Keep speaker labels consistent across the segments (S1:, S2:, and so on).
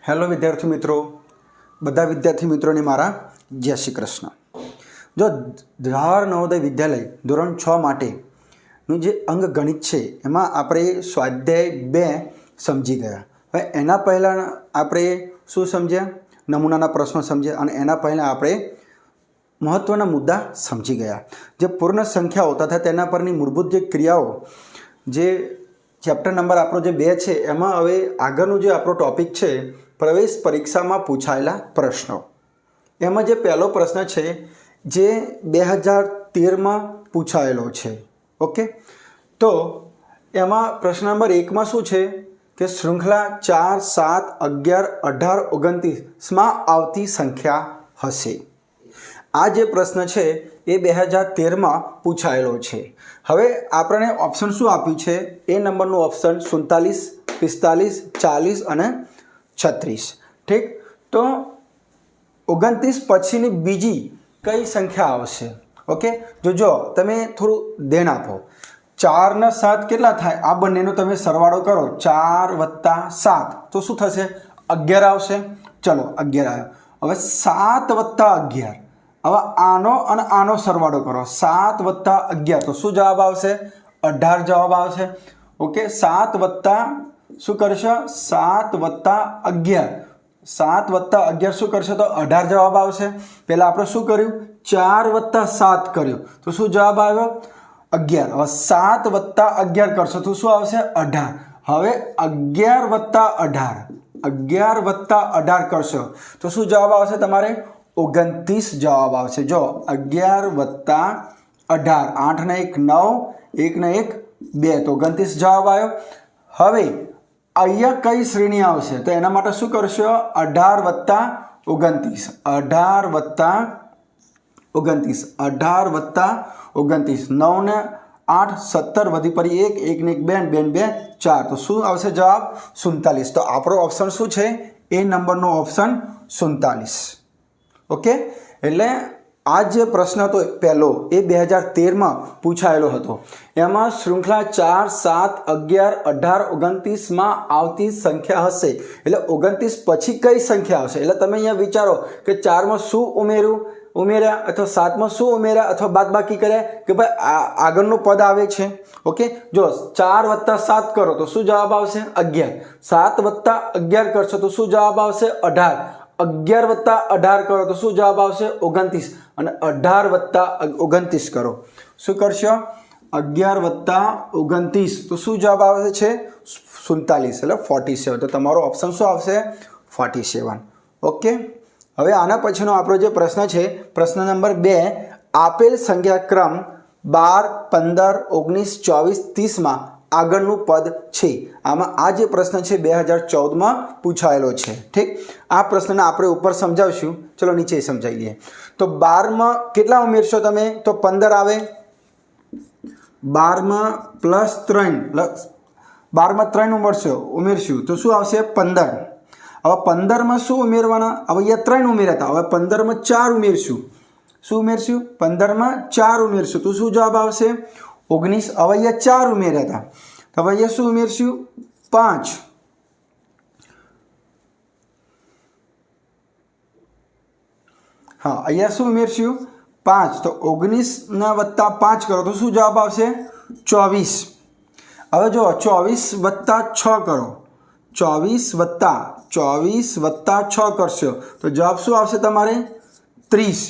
S1: Hello વિદ્યાર્થી મિત્રો, બધા વિદ્યાર્થી મિત્રોને મારા જય શ્રી કૃષ્ણ. જો ધાર નવોદય વિદ્યાલય ધોરણ 6 માટેનું જે અંગ ગણિત છે એમાં આપણે સ્વાધ્યાય 2 સમજી ગયા. હવે એના પહેલાં આપણે શું સમજ્યા? નમૂનાના પ્રશ્નો સમજ્યા અને એના પહેલાં આપણે મહત્ત્વના મુદ્દા સમજી ગયા. જે પૂર્ણ સંખ્યાઓ તથા તેના પરની મૂળભૂત જે ક્રિયાઓ, જે ચેપ્ટર નંબર આપણો જે 2 છે એમાં હવે આગળનું જે આપણો ટૉપિક છે પ્રવેશ પરીક્ષામાં પૂછાયેલા પ્રશ્નો. એમાં જે પહેલો પ્રશ્ન છે જે 2013માં પૂછાયેલો છે. ઓકે, તો એમાં પ્રશ્ન નંબર 1માં શું છે કે શૃંખલા 4, 7, 11, 18, 29માં આવતી સંખ્યા હશે. આ જે પ્રશ્ન છે એ 2013માં પૂછાયેલો છે. હવે આપણને ઓપ્શન શું આપ્યું છે? એ નંબરનું ઓપ્શન 47, 45, 40 અને 36. ઠીક, તો 29 પછીની બીજી કઈ સંખ્યા આવશે? ઓકે, જો તમે થોડું ધ્યાન આપો. 4 ને 7 કેટલા થાય? આ બંનેનો તમે સરવાળો કરો. 4 + 7 તો શું થશે? 11 આવશે. ચલો 11 આવ્યો. હવે 7 + 11, હવે આનો અને આનો સરવાળો કરો. 7 + 11 તો શું જવાબ આવશે? 18 જવાબ આવશે. ઓકે, 7 વત્તા શું કરશો? 7 + 11, 7 + 11 શું કરશો? તો 18 જવાબ આવશે. પહેલાં આપણે શું કર્યું? 4 + 7 કર્યું તો શું જવાબ આવ્યો? 11. હવે 7 + 11 કરશો તો શું આવશે? 18. હવે 11 + 18, 11 + 18 કરશો તો શું જવાબ આવશે તમારે? 29 જવાબ આવશે. જો 11 + 18, 8 ને 1 9, 1 ને 1 2 તો 29 જવાબ આવ્યો. હવે અહીંયા કઈ શ્રેણી આવશે? તો એના માટે શું કરશો? 18 + 29, 18 + 29, 18 + 29, 9 ને 8 17 વધી પડી 1, 1 ને 1 2, 2 ને 2 4 તો શું આવશે જવાબ? 47. તો આપણો ઓપ્શન શું છે? એ નંબરનો ઓપ્શન 47. ઓકે, એટલે આ જે પ્રશ્ન હતો પહેલો એ 2013માં પૂછાયેલો હતો. એમાં શૃંખલા 4, 7, 11, 18, 29માં આવતી સંખ્યા હશે. એટલે 29 પછી કઈ સંખ્યા આવશે? એટલે તમે અહીંયા વિચારો કે 4માં શું ઉમેર્યા અથવા 7માં શું ઉમેર્યા અથવા બાદબાકી કર્યા કે ભાઈ આગળનું પદ આવે છે. ઓકે, જો 4 + 7 કરો તો શું જવાબ આવશે? 11. 7 + 11 કરશો તો શું જવાબ આવશે? 18. 11 + 18 કરો તો શું જવાબ આવશે? 29. અને 18 + 29 કરો શું કરશો? 11 + 29 તો શું જવાબ આવે છે? 47 એટલે 47. તો તમારો ઓપ્શન શું આવશે? 47. ઓકે, હવે આના પછીનો આપણો જે પ્રશ્ન છે પ્રશ્ન નંબર 2, આપેલ સંખ્યાક્રમ 12, 15, 19, 24, 30માં આગળનું પદ છે. આમાં આ જે પ્રશ્ન છે 2014માં પૂછાયેલો છે. ઠીક, આ પ્રશ્નને આપણે ઉપર સમજાવશું. ચલો નીચે સમજાવી લઈએ. તો 12માં કેટલા ઉમેરશો તમે? તો 15 આવે. 12માં +3, 12માં 3 ઉમેરશું તો શું આવશે? 15. હવે 15માં શું ઉમેરવાના? હવે અહીંયા 3 ઉમેર્યા હતા. હવે 15માં 4 ઉમેરશું. શું ઉમેરશું? 15માં 4 ઉમેરશું તો શું જવાબ આવશે? 19. હવે અહીંયા 4 ઉમેર્યા હતા. હવે અહીંયા શું ઉમેરશું? 5. હા, અહીંયા શું ઉમેરશું? 5. તો 19 ના વત્તા 5 કરો તો શું જવાબ આવશે? 24. હવે જો 24 + 6 કરો. 24 + 6 કરશો તો જવાબ શું આવશે તમારે? 30.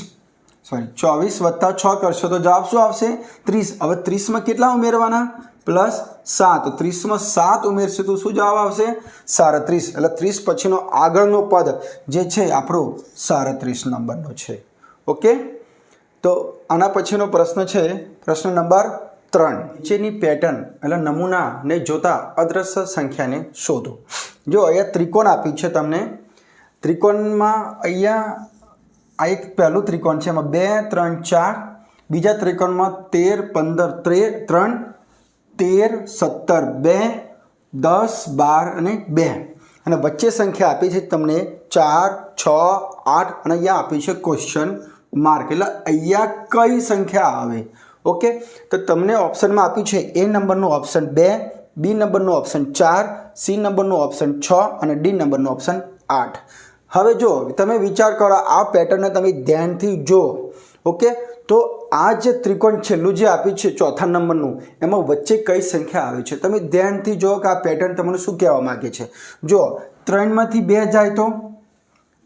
S1: 24 + 6 કરશો તો જવાબ શું આવશે? 30. હવે 30માં કેટલા ઉમેરવાના? +7. તો 30માં 7 ઉમેરશે તો શું જવાબ આવશે? 37. એટલે 30 પછીનો આગળનો પદ જે છે આપણો 37 નંબરનો છે. ઓકે, તો આના પછીનો પ્રશ્ન છે પ્રશ્ન નંબર 3. નીચેની પેટર્ન એટલે નમૂનાને જોતા અદ્રશ્ય સંખ્યાને શોધો. જો અહીંયા ત્રિકોણ આપ્યું છે તમને. ત્રિકોણમાં અહીંયા આ એક પહેલું ત્રિકોણ છે, એમાં 2, 3, 4. બીજા ત્રિકોણમાં 13, 15, 3, 13, 17, 2, 10, 12 અને 2. અને વચ્ચે સંખ્યા આપી છે તમને 4, 6, 8 અને અહીંયા આપ્યું છે ક્વેશ્ચન માર્ક. એટલે અહીંયા કઈ સંખ્યા આવે? ઓકે, તો તમને ઓપ્શનમાં આપ્યું છે એ નંબરનું ઓપ્શન 2, બી નંબરનું ઓપ્શન 4, સી નંબરનું ઓપ્શન 6 અને ડી નંબરનું ઓપ્શન 8. હવે જો તમે વિચાર કરો, આ પેટર્નને તમે ધ્યાનથી જો. ઓકે, તો આ જે ત્રિકોણ છેલ્લું જે આપ્યું છે ચોથા નંબરનું, એમાં વચ્ચે કઈ સંખ્યા આવે છે તમે ધ્યાનથી જો કે આ પેટર્ન તમને શું કહેવા માગે છે. જો 3માંથી 2 જાય તો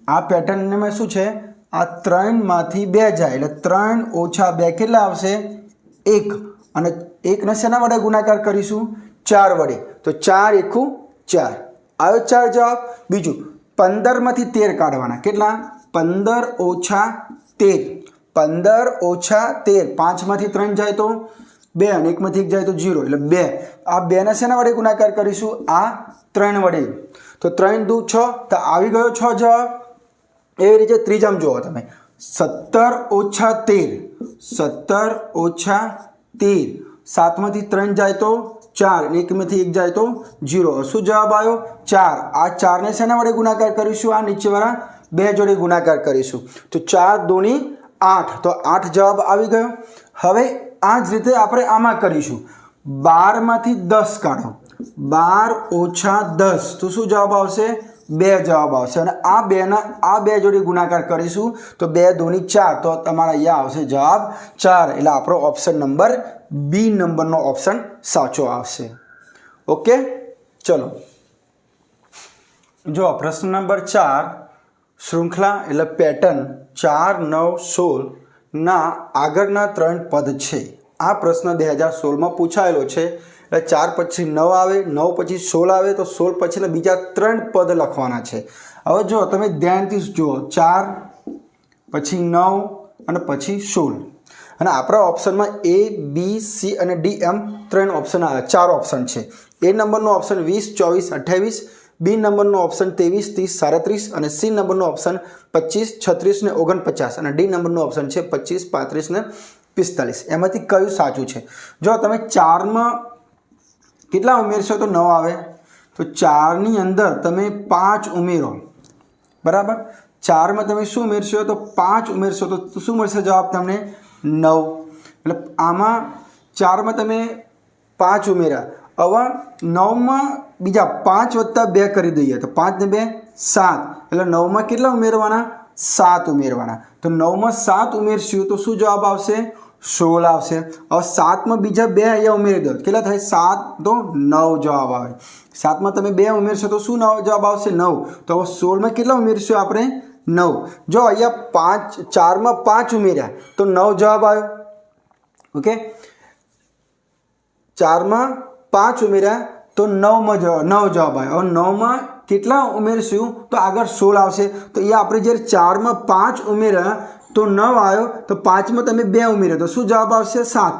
S1: આ પેટર્નમાં શું છે, આ 3માંથી 2 જાય એટલે 3 ઓછા 2 કેટલા આવશે? 1. અને 1ને શેના વડે ગુણાકાર કરીશું? 4 વડે. તો 4 એકુ 4 આવ્યો 4 જવાબ. બીજું 15માંથી 13 કાઢવાના. કેટલા? 15 ઓછા 13. 15 ઓછા 13. 5માંથી 3 જાય તો 2 અને 1માંથી 1 જાય તો 0 એટલે 2. આ 2ને શેના વડે ગુણાકાર કરીશું? આ 3 વડે. તો 3 દુ 6 તો આવી ગયો 6 જવાબ. એવી રીતે ત્રીજામાં જુઓ તમે, 17 ઓછા 13. 17 ઓછા 13. 7માંથી 3 જાય તો 4 અને 1માંથી 1 જાય તો 0. શું જવાબ આવ્યો? 4. આ 4ને શેના વડે ગુણાકાર કરીશું? આ નીચેવાળા 2 જોડે ગુણાકાર કરીશું. તો 4 દુની 8. તો 8 જવાબ આવી ગયો. હવે આ જ રીતે આપણે આમાં કરીશું. 12માંથી 10 કાઢો. 12 ઓછા 10 તો શું જવાબ આવશે? 2 જવાબ આવશે. અને આ 2 જોડે ગુણાકાર કરીશું તો 2 દુની 4. તો તમારા અહીંયા આવશે જવાબ 4. એટલે આપણો ઓપ્શન નંબર બી નંબરનો ઓપ્શન સાચો આવશે. ઓકે, ચલો જો પ્રશ્ન નંબર 4, શૃંખલા એટલે પેટર્ન 4, 9, 16 ના આગળના 3 પદ છે. આ પ્રશ્ન 2016માં પૂછાયેલો છે. એટલે 4 પછી 9 આવે, 9 પછી 16 આવે, તો 16 પછીના બીજા 3 પદ લખવાના છે. હવે જો તમે ધ્યાનથી જુઓ, 4 પછી 9 અને પછી 16. અને આપણા ઓપ્શનમાં A, B, C અને D એમ 3 ઓપ્શન આવે, 4 ઓપ્શન છે. A નંબરનો ઓપ્શન 20, 24, 28, B નંબરનો ઓપ્શન 23, 30, 37 અને C નંબરનો ઓપ્શન 25, 36 ને 49 અને D નંબરનો ઓપ્શન છે 25, 35 ને 45. એમાંથી કયું સાચું છે? જો તમે 4માં કેટલા ઉમેરશો તો 9 આવે. તો 4ની અંદર તમે 5 ઉમેરો, બરાબર. 4માં તમે શું ઉમેરશો? તો 5 ઉમેરશો તો શું મળશે જવાબ તમને? 9. એટલે આમાં 4માં તમે 5 ઉમેર્યા. હવે 9માં બીજા 5 વત્તા 2 કરી દઈએ તો 5 ને 2 7. એટલે 9માં કેટલા ઉમેરવાના? 7 ઉમેરવાના. તો 9માં 7 ઉમેરશું તો શું જવાબ આવશે? 16 આવશે. હવે 7માં બીજા 2 અહીંયા ઉમેરી દો. કેટલા થાય? 7 તો 9 જવાબ આવે. 7માં તમે 2 ઉમેરશો તો શું જવાબ આવશે? 9. તો હવે 16માં કેટલા ઉમેરશું આપણે? 9. જો અહીંયા 4માં 5 ઉમેર્યા તો 9 જવાબ આવ્યો. ઓકે, 4માં 5 ઉમેર્યા તો 9 જવાબ આવ્યો. હવે 9માં કેટલા ઉમેરશું તો આગળ 16 આવશે. તો અહીંયા આપણે જ્યારે 4માં 5 ઉમેર્યા તો 9 આવ્યો, તો 5માં તમે 2 ઉમેર્યા તો શું જવાબ આવશે? 7.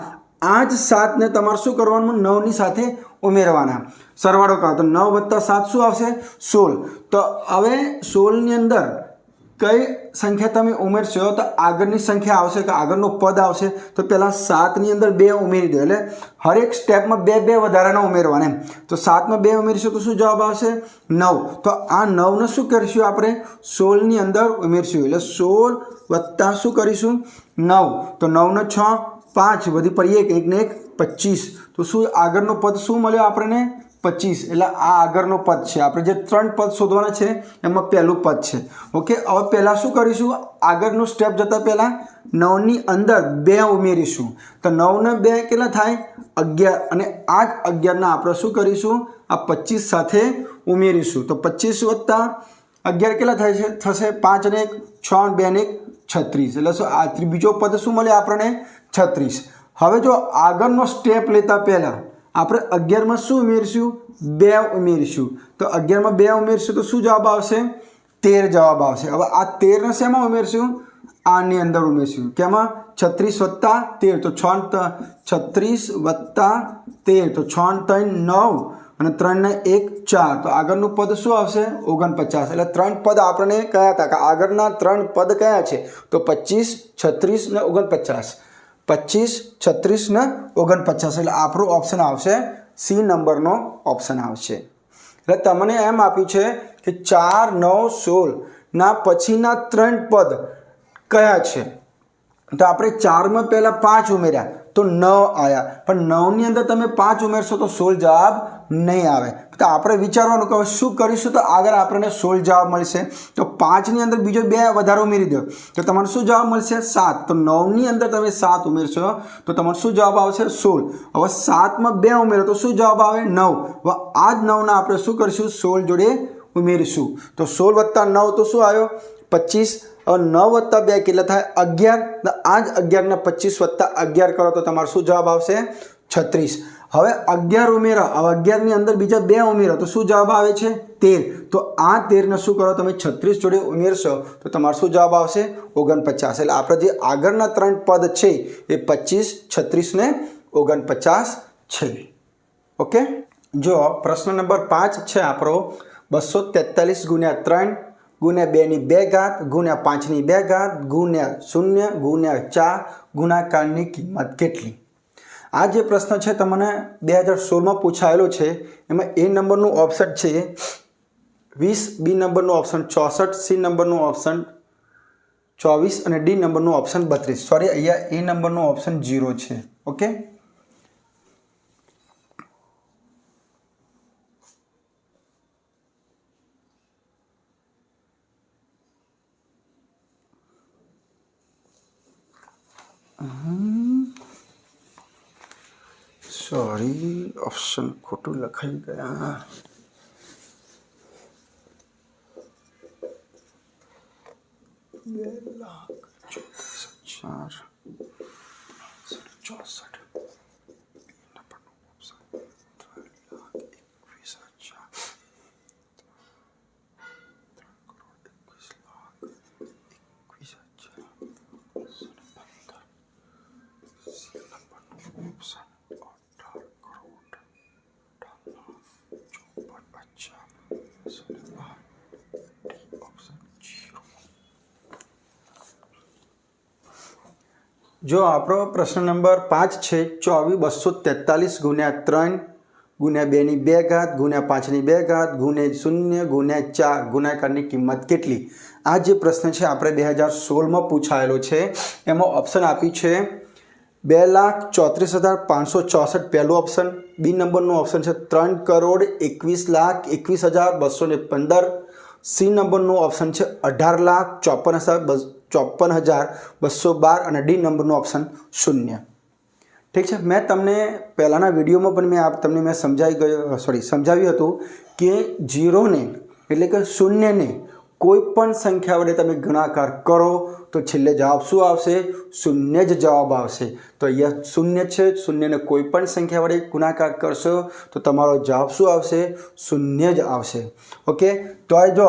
S1: આ જ 7ને તમારે શું કરવાનું? 9ની સાથે ઉમેરવાના. સરવાળો કરો તો 9 વત્તા 7 શું આવશે? 16. તો હવે 16ની અંદર કઈ સંખ્યા તમે ઉમેરશો તો આગળની સંખ્યા આવશે કે આગળનો પદ આવશે. તો પહેલાં 7ની અંદર 2 ઉમેરી દો. એટલે હરેક સ્ટેપમાં 2 વધારાના ઉમેરવાના એમ. તો 7માં 2 ઉમેરશું તો શું જવાબ આવશે? 9. તો આ 9ને શું કરીશું આપણે? 16ની અંદર ઉમેરશું. એટલે 16 વત્તા શું કરીશું? 9. તો 9 ને 6, 5 વધી પડી 1 ને 1 25. તો શું આગળનો પદ શું મળ્યો આપણને? 25. એટલે આ આગળનો પદ છે. આપણે જે 3 પદ શોધવાના છે એમાં પહેલું પદ છે. ઓકે, હવે પહેલાં શું કરીશું? આગળનું સ્ટેપ જતાં પહેલાં 9ની અંદર 2 ઉમેરીશું. તો 9 ને 2 કેટલા થાય? 11. અને આ જ 11ના આપણે શું કરીશું? આ 25 સાથે ઉમેરીશું. તો 25 વત્તા 11 કેટલા થાય છે? થશે 5 અને 1 6 અને 2 અને 1 36. એટલે શું આ બીજો પદ શું મળે આપણને? 36. હવે જો આગળનો સ્ટેપ લેતા પહેલાં આપણે 11માં શું ઉમેરીશું? 2 ઉમેરીશું. તો 11માં 2 ઉમેરશું તો શું જવાબ આવશે? 13 જવાબ આવશે. હવે આ 13ને શેમાં ઉમેરશું? આની અંદર ઉમેરશું. કેમાં? 36 વત્તા 13. તો 36 વત્તા 13 તો 6 3 9 અને 3 ને 1 4. તો આગળનું પદ શું આવશે? 49. એટલે 3 પદ આપણને કયા હતા? કે આગળના 3 પદ કયા છે? તો 25, 36 ને 49. 25, 36 ને 49. એટલે આપણું ઓપ્શન આવશે સી નંબરનો ઓપ્શન આવશે. એટલે તમને એમ આપ્યું છે કે 4, 9, 16 ના પછીના 3 પદ કયા છે? તો આપણે 4માં પહેલાં 5 ઉમેર્યા તો 9 આવ્યા. પણ 9ની અંદર તમે 5 ઉમેરશો તો 16 જવાબ નહીં આવે. તો આપણે વિચારવાનું કે શું કરીશું તો આગળ આપણને 16 જવાબ મળશે. તો 5ની અંદર બીજો 2 વધારે ઉમેરી દો તો તમારે શું જવાબ મળશે? 7. તો 9ની અંદર તમે 7 ઉમેરશો તો તમારે શું જવાબ આવશે? 16. હવે 7માં 2 ઉમેરો તો શું જવાબ આવે? 9. હવે આ જ 9ના આપણે શું કરીશું? 16 જોડે ઉમેરીશું. તો 16 + 9 તો શું આવ્યો? 25. હવે 9 + 2 કેટલા થાય? 11. આ જ 11 ને 25 + 11 કરો તો તમારો શું જવાબ આવશે? 36. હવે 11 ઉમેરો. હવે 11ની અંદર બીજા 2 ઉમેરો તો શું જવાબ આવે છે? 13. તો આ 13ને શું કરો તમે? 36 જોડે ઉમેરશો તો તમારો શું જવાબ આવશે? 49. એટલે આપણે જે આગળના 3 પદ છે એ 25, 36 ને 49 છે. ઓકે. જો પ્રશ્ન નંબર 5 છે આપણો 243 × 3 × 2ની 2 ઘાત × 5ની 2 ઘાત × 0 × 4 ગુણાકારની કિંમત કેટલી? આ જે પ્રશ્ન છે તમને 2016માં પૂછાયેલો છે. એમાં A નંબરનું ઓપ્શન છે 20, B નંબરનું ઓપ્શન 64, C નંબરનું ઓપ્શન 24 અને D નંબરનું ઓપ્શન 32. સોરી, અહીંયા A નંબરનું ઓપ્શન 0 છે. ઓકે. સોરી, ઓપ્શન ખોટું લખાઈ ગયા. જો આપણો પ્રશ્ન નંબર 5 છે 243 × 3 × 2ની 2 ઘાત × 5ની 2 ઘાત × 0 × 4 ગુણાકારની કિંમત કેટલી? આ જે પ્રશ્ન છે આપણે 2016માં પૂછાયેલો છે. એમાં ઓપ્શન આપ્યું છે 2,34,564 પહેલું ઓપ્શન. બી નંબરનું ઓપ્શન છે 3,21,21,215. સી નંબરનું ઓપ્શન છે 18,54,212 અને ડી નંબરનું ઓપ્શન 0. ઠીક છે. મેં તમને પહેલાંના વિડીયોમાં પણ મેં સમજાવ્યું હતું કે 0ને એટલે કે 0ને કોઈ પણ સંખ્યા વડે તમે ગુણાકાર કરો તો છેલ્લે જવાબ શું આવશે? 0 જ જવાબ આવશે. તો અહીંયા 0 છે. 0ને કોઈ પણ સંખ્યા વડે ગુણાકાર કરશો તો તમારો જવાબ શું આવશે? 0 જ આવશે. ઓકે. તો આ જો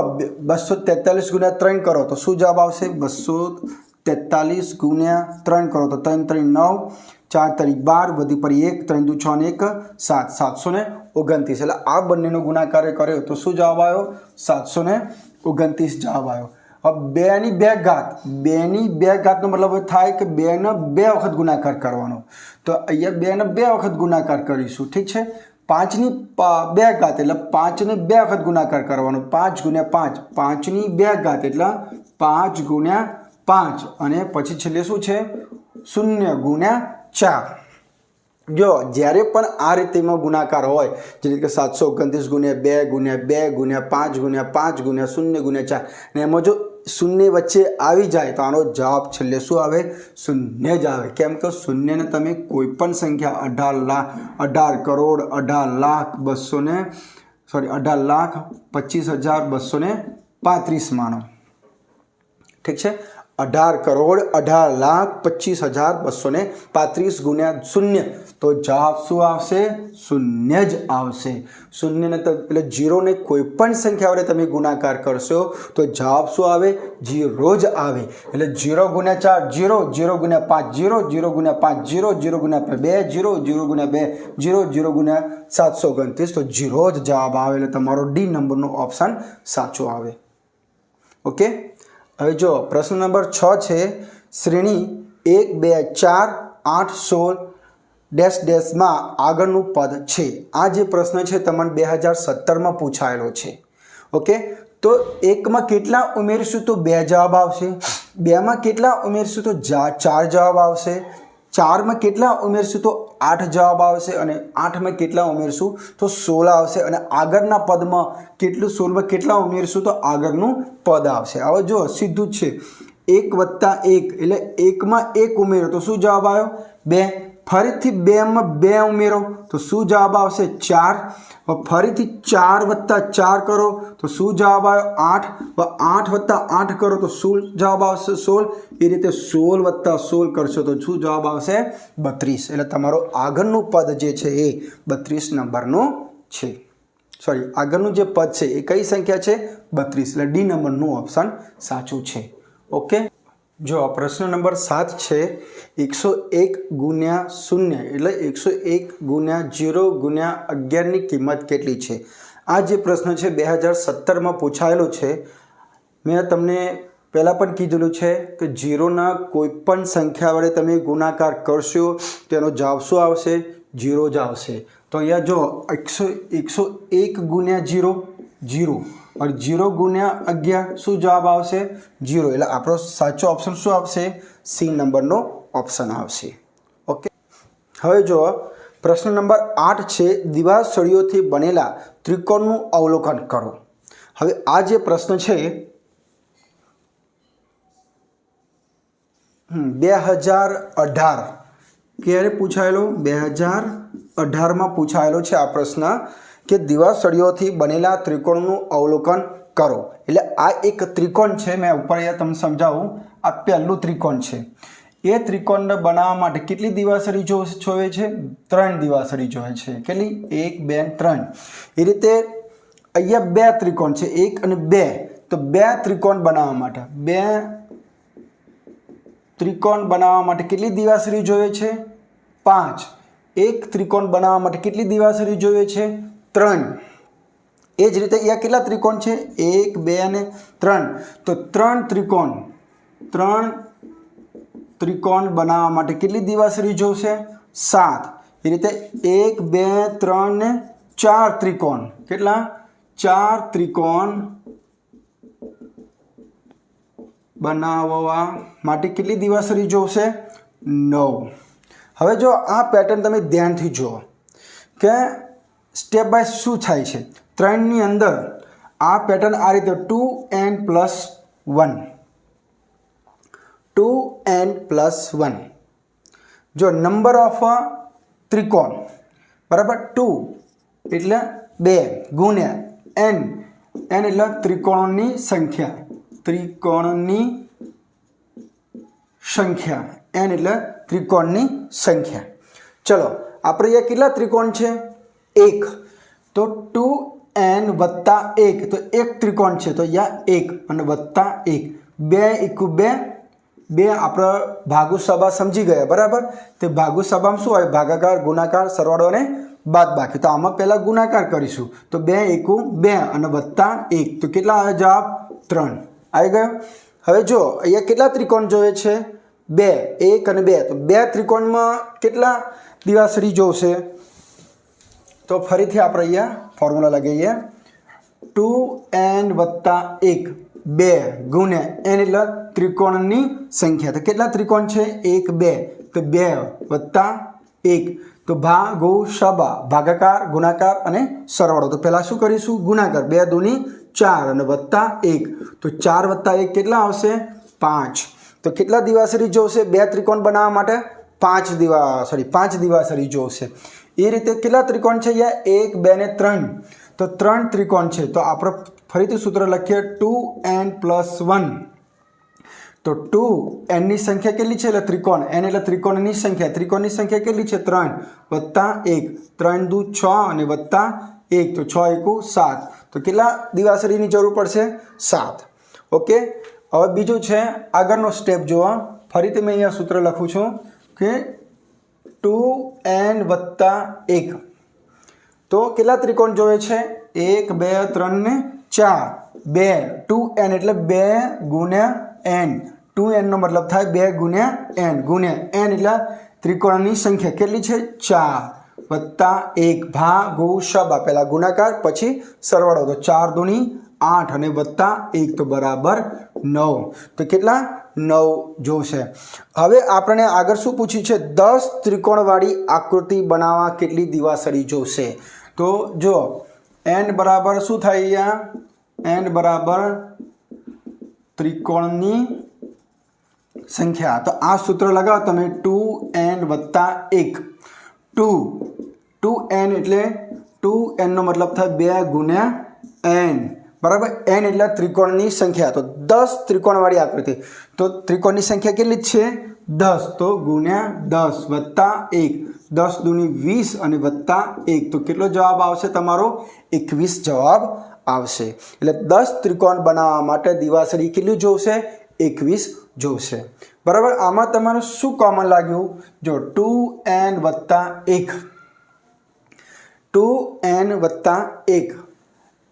S1: 243 × 3 કરો તો શું જવાબ આવશે? 243 × 3 કરો તો 3 × 3 = 9, 4 × 12, વધી પર 1, 3 × 6 = 1, 7, 729. એટલે આ બંનેનો ગુણાકાર કર્યો તો શું જવાબ આવ્યો? 729 જવાબ આવ્યો. હવે 2ની 2 ઘાત. 2ની 2 ઘાતનો મતલબ થાય કે 2ને 2 વખત ગુણાકાર કરવાનો. તો અહીંયા 2ને 2 વખત ગુણાકાર કરીશું. ઠીક છે. 5ની 2 ઘાત એટલે 5ને 2 વખત ગુણાકાર કરવાનો. 5 × 5, 5ની 2 ઘાત એટલે 5 × 5 અને પછી છેલ્લે શું છે? 0 × 4. જો જ્યારે પણ આ રીતેમાં ગુણાકાર હોય જે રીતે 729 × 2 × 2 × 5 × 5 × 0 × 4 અને એમાં જો 0 વચ્ચે આવી જાય તો આનો જવાબ છેલ્લે શું આવે? 0 જ આવે. કેમ કે 0ને તમે કોઈ પણ સંખ્યા 18,25,235 માનો. ઠીક છે. 18,18,25,235 × 0 તો જવાબ શું આવશે? 0 જ આવશે. 0 ને એટલે 0ને કોઈ પણ સંખ્યા વડે તમે ગુણાકાર કરશો તો જવાબ શું આવે? 0 જ આવે. એટલે 0 × 4 0, 0 × 5 0, 0 × 5 0, 0 × 2 0, 0 × 2 0, 0 × 729 તો 0 જ જવાબ આવે. એટલે તમારો ડી નંબરનો ઓપ્શન સાચો આવે. ઓકે. હવે જો પ્રશ્ન નંબર 6 છે શ્રેણી 1, 2, 4, 8, 16 માં આગળનું પદ છે. આ જે પ્રશ્ન છે તમને 2017માં પૂછાયેલો છે. ઓકે. તો 1માં કેટલા ઉમેરીશું તો 2 જવાબ આવશે. 2માં કેટલા ઉમેરીશું તો 4 જવાબ આવશે. 4 में કેટલા ઉમેરશું તો 8 જવાબ આવશે અને 8 में કેટલા ઉમેરશું તો 16 આવશે અને આગળના પદમાં કેટલું 16 में કેટલા ઉમેરશું તો આગળનું પદ આવશે। હવે જો સીધું જ છે 1 + 1 એટલે 1 માં 1 ઉમેરો તો શું જવાબ આવ્યો 2, ફરીથી 2 માં 2 ઉમેરો તો શું જવાબ આવશે 4, ફરીથી 4 + 4 કરો તો શું જવાબ આવ્યો 8, 8 + 8 કરો તો શું જવાબ આવશે 16, એ રીતે 16 + 16 કરશો તો શું જવાબ આવશે 32। એટલે તમારો આગળનું પદ જે છે એ 32 નંબરનું છે, સોરી આગળનું જે પદ છે એ કઈ સંખ્યા છે 32, એટલે ડી નંબરનું ઓપ્શન સાચું છે। ઓકે, જો પ્રશ્ન નંબર 7 છે 101 × 0 એટલે 101 × 0 × 11 ની કિંમત કેટલી છે। આ જે પ્રશ્ન છે 2017માં પૂછાયેલો છે। મેં તમને પહેલાં પણ કીધેલું છે કે 0ના કોઈ પણ સંખ્યા વડે તમે ગુણાકાર કરશો તેનો જવાબ શું આવશે 0 જ આવશે। તો અહીંયા જો 101 × 0 0 और 0 × 11 શું જવાબ આવશે 0, એટલે આપણો સાચો ઓપ્શન શું આવશે સી નંબરનો ઓપ્શન આવશે। ઓકે, હવે જો પ્રશ્ન નંબર 8 છે દિવાસળીઓથી બનેલા ત્રિકોણનું અવલોકન કરો। હવે આ જે પ્રશ્ન છે 2018 ક્યારે પૂછાયેલો 2018માં પૂછાયેલો છે આ પ્રશ્ન કે દિવાસળીઓથી બનેલા ત્રિકોણનું અવલોકન કરો। એટલે આ એક ત્રિકોણ છે, મેં ઉપર અહીંયા તમને સમજાવું, આ પહેલું ત્રિકોણ છે। એ ત્રિકોણને બનાવવા માટે કેટલી દિવાસળી જોઈએ છે 3 દિવાસળી જોઈએ છે। કેટલી 1 2 3, એ રીતે અહીંયા 2 ત્રિકોણ છે 1 અને 2, તો 2 ત્રિકોણ બનાવવા માટે 2 ત્રિકોણ બનાવવા માટે કેટલી દિવાસળી જોઈએ છે 5, એક ત્રિકોણ બનાવવા માટે કેટલી દિવાસળી જોઈએ છે 3। એ જ રીતે અહીંયા કેટલા ત્રિકોણ છે 1 2 અને 3, તો 3 ત્રિકોણ બનાવવા માટે કેટલી દિવાસળી જોશે 7। એ રીતે 1 2 3 ને 4 ત્રિકોણ, કેટલા 4 ત્રિકોણ બનાવવા માટે કેટલી દિવાસળી જોશે 9। હવે જો આ પેટર્ન તમે ધ્યાનથી જુઓ કે સ્ટેપ બાય શું થાય છે 3 ની અંદર આ પેટર્ન આ રીતે 2n+1 2n+1, જો નંબર ઓફ ત્રિકોણ બરાબર 2 એટલે 2 ગુણ્યા n, n એટલે ત્રિકોણની સંખ્યા n એટલે ત્રિકોણની સંખ્યા। ચલો આપણે અહીંયા કેટલા ત્રિકોણ છે 1, તો 2n + 1 તો 1 ત્રિકોણ છે, તો અહીંયા 1 અને +1, 2 = 2 આપણે ભાગુસભા સમજી ગયા બરાબર। તે ભાગુસભામાં શું હોય ભાગાકાર ગુણાકાર સરવાળો અને બાદબાકી, તો આમાં પહેલા ગુણાકાર કરીશું તો 2 × 2 અને +1 તો કેટલા આવે જવાબ 3 આવી ગયો। હવે જો અહીંયા કેટલા ત્રિકોણ જોઈએ છે 2, 1 અને 2, તો 2 ત્રિકોણમાં કેટલા દિવાસળી જોશે, તો ફરીથી આપણે અહીંયા ફોર્મ્યુલા લગાવીએ 2n + 1 2 ગુણ્યા n એટલે ત્રિકોણની સંખ્યા, તો કેટલા ત્રિકોણ છે 1 2, તો 2 + 1, તો ભાગાકાર ગુણાકાર અને સરવાળો, તો પહેલાં શું કરીશું ગુણાકાર 2 દૂની 4 અને +1, તો 4 + 1 કેટલા આવશે 5। તો કેટલા દિવાસળી જોશે 2 ત્રિકોણ બનાવવા માટે 5 દિવાસળી જોશે। એ રીતે કેટલા ત્રિકોણ છે અહીંયા 1 2 ને 3, તો 3 ત્રિકોણ છે, તો આપણે ફરીથી સૂત્ર લખીએ 2n+1, તો 2n ની સંખ્યા કેટલી છે એટલે ત્રિકોણ, n એટલે ત્રિકોણની સંખ્યા કેટલી છે 3 + 1, 3 દૂ 6 અને +1, તો 6 × 7, તો કેટલા દિવાસળીની જરૂર પડશે 7। ઓકે, હવે બીજું છે આગળનો સ્ટેપ જુઓ, ફરીથી મેં અહીંયા સૂત્ર લખું છું કે 2n + 1, તો કેટલા ત્રિકોણ જોઈએ છે 1 2 3 ને 4, 2 2n એટલે 2 ગુણ્યા n, 2n નો મતલબ થાય 2 ગુણ્યા n એટલે ત્રિકોણની સંખ્યા કેટલી છે 4 + 1 ભાગુસભા, પહેલા ગુણાકાર પછી સરવાળો, તો 4 દૂની 8 અને +1 તો બરાબર 9. તો કેટલા 9 જોશે. હવે આપણે આગળ શું પૂછ્યું છે 10 ત્રિકોણવાળી આકૃતિ બનાવવા કેટલી દિવાસળી જોશે. તો જો n બરાબર શું થાય અહીંયા n બરાબર ત્રિકોણની સંખ્યા. તો આ સૂત્ર લગાવો તમે 2n + 1. 2n એટલે 2n નો મતલબ થાય 2 × n બરાબર. n એટલે ત્રિકોણની સંખ્યા. તો 10 ત્રિકોણવાળી આકૃતિ. તો ત્રિકોણની સંખ્યા કેટલી છે 10. તો × 10 + 1 10 દુની 20 અને +1 તો કેટલો જવાબ આવશે તમારો 21 જવાબ આવશે. એટલે 10 ત્રિકોણ બનાવવા માટે દિવાસળી કેટલી જોશે 21 જોશે. બરાબર. આમાં તમારું શું કોમન લાગ્યું જો 2n + 1 2n + 1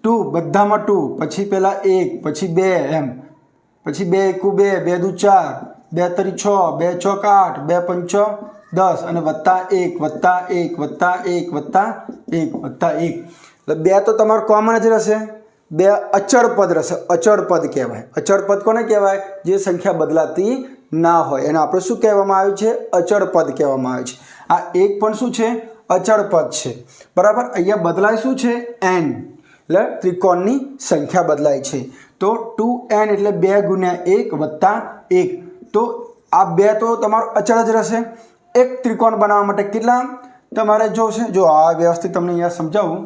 S1: 2 બધામાં 2 પછી પેલા 1 પછી 2 એમ પછી 2 × 2 2 × 4 2 × 6 2 × 8 2 × 5 10 અને +1 +1 +1 એટલે 2 તો તમારું કોમન જ રહેશે. 2 અચળ પદ રહેશે. અચળ પદ કહેવાય. અચળ પદ કોને કહેવાય જે સંખ્યા બદલાતી ના હોય એને આપણે શું કહેવામાં આવ્યું છે અચળ પદ કહેવામાં આવે છે. આ 1 પણ શું છે અચળ પદ છે. બરાબર. અહીંયા બદલાય શું છે n એટલે ત્રિકોણની સંખ્યા બદલાય છે. તો 2n એટલે 2 × 1 + 1 તો આ 2 તો તમારું અચળ જ રહેશે. એક ત્રિકોણ બનાવવા માટે કેટલા તમારે જોશે. જો આ વ્યવસ્થિત તમને અહીંયા સમજાવું.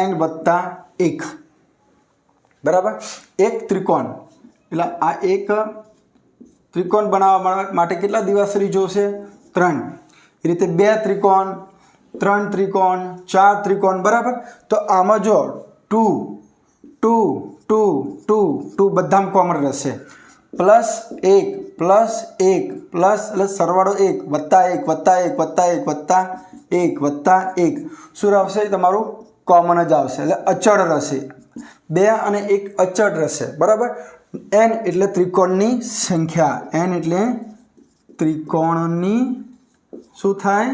S1: n + 1 બરાબર. એક ત્રિકોણ એટલે આ એક ત્રિકોણ બનાવવા માટે કેટલા દિવાસળી જોશે 3. એ રીતે 2 ત્રિકોણ 3 ત્રિકોણ 4 ત્રિકોણ બરાબર. તો આમાં જો 2 2 2 2 2 બધામાં કોમન રહેશે. +1 +1 એટલે સરવાળો 1 +1 +1 +1 શું આવશે તમારું કોમન જ આવશે. એટલે અચળ રહેશે. 2 અને 1 અચળ રહેશે. બરાબર. n એટલે ત્રિકોણની સંખ્યા. n એટલે ત્રિકોણની શું થાય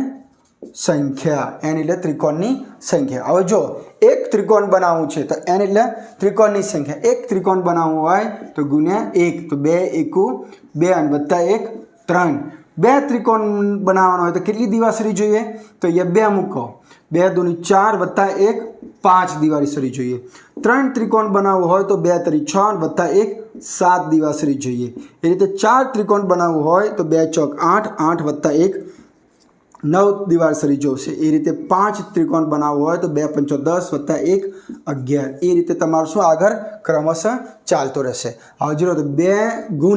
S1: સંખ્યા. n એટલે ત્રિકોણની સંખ્યા. હવે જો એક ત્રિકોણ બનાવવું છે તો n એટલે ત્રિકોણની સંખ્યા. એક ત્રિકોણ બનાવવું હોય તો ×1 તો 2 × 2 અને +1 3. 2 ત્રિકોણ બનાવવાનો હોય તો કેટલી દિવાસળી જોઈએ તો અહીંયા 2 મૂકો. 2 દુની 4 +1 5 દિવાસળી જોઈએ. 3 ત્રિકોણ બનાવવું હોય તો 2 × 6 +1 7 દિવાસળી જોઈએ. એ રીતે 4 ત્રિકોણ બનાવવું હોય તો 2 × 8 8 +1 9 દિવાસળી જોશે. એ રીતે 5 ત્રિકોણ બનાવવું હોય તો 2 × 5 10 +1 11. એ રીતે તમારું શું આગળ ક્રમશઃ ચાલતો રહેશે. હવે જો 2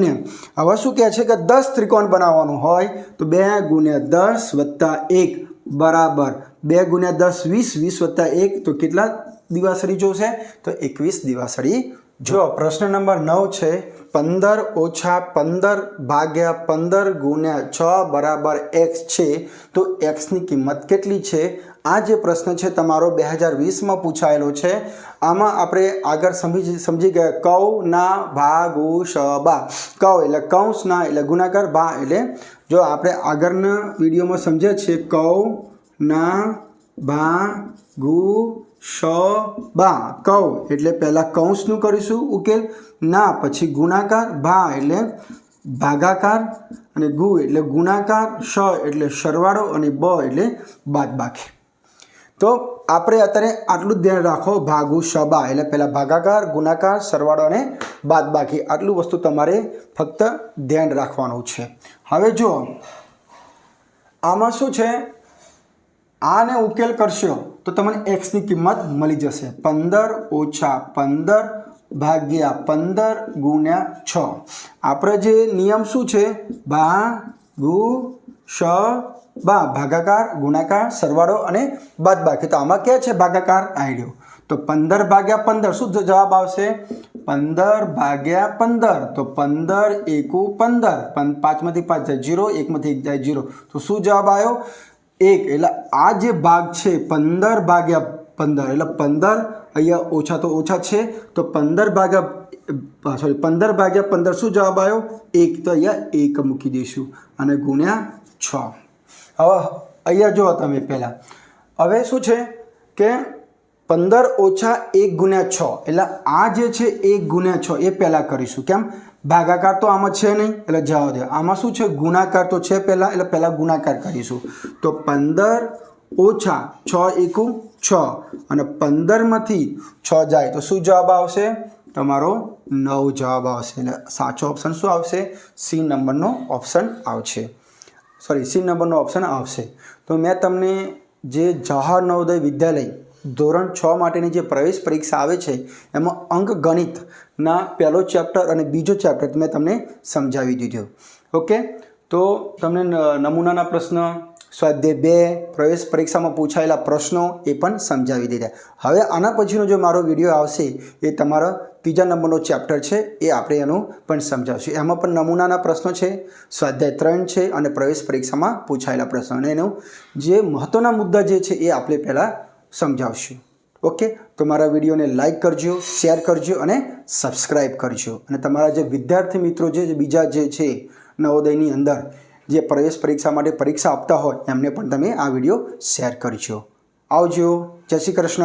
S1: × હવે શું કહે છે કે 10 ત્રિકોણ બનાવવાનું હોય તો 2 × 10 + 1 બરાબર 2 × 10 20 20 + 1 તો કેટલા દિવાસળી જોશે તો 21 દિવાસળી. જો પ્રશ્ન નંબર 9 છે 15 - 15 / 15 × 6 = x છે તો x ની કિંમત કેટલી છે. આ જે પ્રશ્ન છે તમારો 2020માં પૂછાયેલો છે. આમાં આપણે આગળ સમજી ગયા કૌ ના ભાગુ શબા. કૌ એટલે કૌંસના એટલે ગુણાકાર ભા એટલે જો આપણે આગળના વિડીયોમાં સમજ્યા છીએ કૌ ના ભાગુ શબા. કૌ એટલે પહેલાં કૌંસનું કરીશું ઉકેલ ના પછી ગુણાકાર ભા એટલે ભાગાકાર અને ગુ એટલે ગુણાકાર શ એટલે સરવાળો અને બ એટલે બાદબાકી. તો આપણે અત્યારે આટલું જ ધ્યાન રાખો ભાગુ શબા એટલે પહેલાં ભાગાકાર ગુણાકાર સરવાળો અને બાદબાકી આટલું વસ્તુ તમારે ફક્ત ધ્યાન રાખવાનું છે. હવે જો આમાં શું છે આને ઉકેલ કરશો તો તમને x ની કિંમત મળી જશે 15 - 15 / 15 × 6. આપણે જે નિયમ શું છે ભાગુ શબા ભાગાકાર ગુણાકાર સરવાળો અને બાદબાકી. તો આમાં ક્યાં છે ભાગાકાર આઈડિયો તો 15 / 15 શું જવાબ આવશે 15 / 15 તો 15 × 1 = 15 5માંથી 5 જાય 0 1માંથી 1 જાય 0 તો શું જવાબ આવ્યો 1. એટલે આ જે ભાગ છે 15 / 15 એટલે 15 અહીંયા ઓછા તો ઓછા છે, તો 15/15 શું જવાબ આવ્યો? 1. તો અહીંયા 1 મૂકી દઈશું અને ગુણ્યા 6. હવે અહીંયા જુઓ તમે પહેલાં, હવે શું છે કે 15 - 1 ગુણ્યા 6, એટલે આ જે છે 1 ગુણ્યા 6 એ પહેલાં કરીશું. કેમ? ભાગાકાર તો આમાં છે નહીં, એટલે જવા દે. આમાં શું છે? ગુણાકાર તો છે પહેલાં, એટલે પહેલાં ગુણાકાર કરીશું. તો 15 - 6 = 6, અને 15માંથી 6 જાય તો શું જવાબ આવશે? તમારો 9 જવાબ આવશે. એટલે સાચો ઓપ્શન શું આવશે? સી નંબરનો ઓપ્શન આવશે. સી નંબરનો ઓપ્શન આવશે. તો મેં તમને જે જવાહર નવોદય વિદ્યાલય ધોરણ 6 માટેની જે પ્રવેશ પરીક્ષા આવે છે એમાં અંકગણિતના પહેલો ચેપ્ટર અને બીજો ચેપ્ટર મેં તમને સમજાવી દીધો. ઓકે, તો તમને નમૂનાના પ્રશ્ન, સ્વાધ્યાય 2, પ્રવેશ પરીક્ષામાં પૂછાયેલા પ્રશ્નો એ પણ સમજાવી દીધા. હવે આના પછીનો જો મારો વિડીયો આવશે એ તમારા 3જા નંબરનો ચેપ્ટર છે, એ આપણે એનું પણ સમજાવશું. એમાં પણ નમૂનાના પ્રશ્નો છે, સ્વાધ્યાય 3 છે અને પ્રવેશ પરીક્ષામાં પૂછાયેલા પ્રશ્નો, અને એનું જે મહત્ત્વના મુદ્દા જે છે એ આપણે પહેલાં સમજાવશું. ઓકે, તો મારા વિડીયોને લાઇક કરજો, શેર કરજો અને સબસ્ક્રાઈબ કરજો. અને તમારા જે વિદ્યાર્થી મિત્રો જે બીજા જે છે નવોદયની અંદર જે પ્રવેશ પરીક્ષા માટે પરીક્ષા આપતા હોય એમને પણ તમે આ વિડીયો શેર કરજો. આવજો. જય શ્રી કૃષ્ણ.